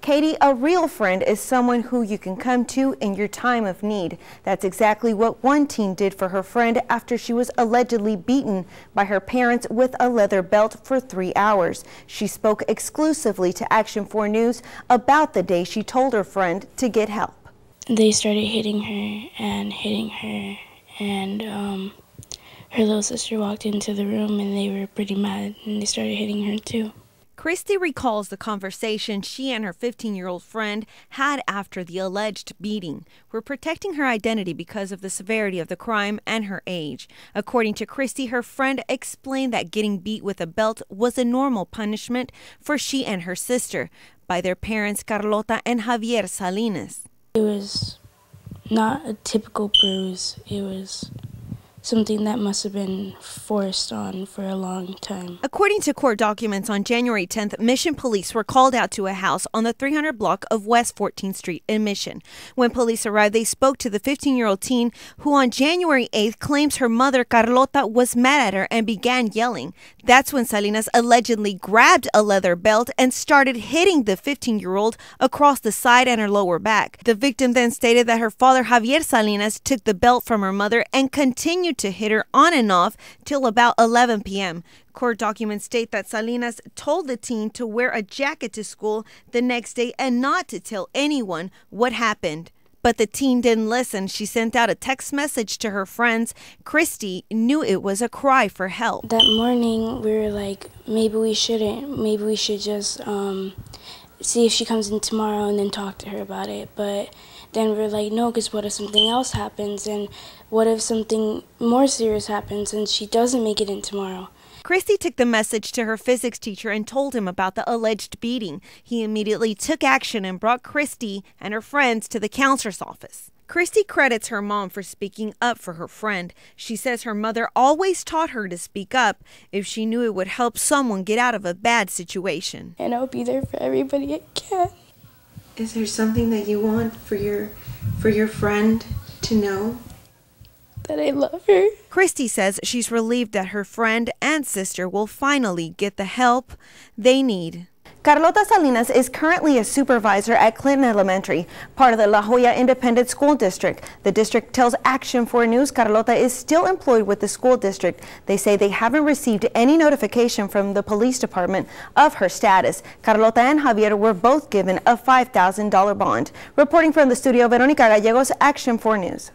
Katie, a real friend is someone who you can come to in your time of need. That's exactly what one teen did for her friend after she was allegedly beaten by her parents with a leather belt for 3 hours. She spoke exclusively to Action 4 News about the day she told her friend to get help. They started hitting her, and her little sister walked into the room and they were pretty mad and they started hitting her too. Christy recalls the conversation she and her 15-year-old friend had after the alleged beating. We're protecting her identity because of the severity of the crime and her age. According to Christy, her friend explained that getting beat with a belt was a normal punishment for she and her sister by their parents Carlota and Javier Salinas. It was not a typical bruise. It was something that must have been forced on for a long time. According to court documents, on January 10th, Mission police were called out to a house on the 300 block of West 14th Street in Mission. When police arrived, they spoke to the 15-year-old teen who on January 8th claims her mother Carlota was mad at her and began yelling. That's when Salinas allegedly grabbed a leather belt and started hitting the 15-year-old across the side and her lower back. The victim then stated that her father Javier Salinas took the belt from her mother and continued to hit her on and off till about 11 p.m. Court documents state that Salinas told the teen to wear a jacket to school the next day and not to tell anyone what happened. But the teen didn't listen. She sent out a text message to her friends. Christy knew it was a cry for help. That morning, we were like, maybe we shouldn't. Maybe we should just see if she comes in tomorrow and then talk to her about it. But then we're like, no, because what if something else happens? And what if something more serious happens and she doesn't make it in tomorrow? Christy took the message to her physics teacher and told him about the alleged beating. He immediately took action and brought Christy and her friends to the counselor's office. Christy credits her mom for speaking up for her friend. She says her mother always taught her to speak up if she knew it would help someone get out of a bad situation. And I'll be there for everybody I can. Is there something that you want for your friend to know? That I love her. Christy says she's relieved that her friend and sister will finally get the help they need. Carlota Salinas is currently a supervisor at Clinton Elementary, part of the La Joya Independent School District. The district tells Action 4 News Carlota is still employed with the school district. They say they haven't received any notification from the police department of her status. Carlota and Javier were both given a $5,000 bond. Reporting from the studio, Veronica Gallegos, Action 4 News.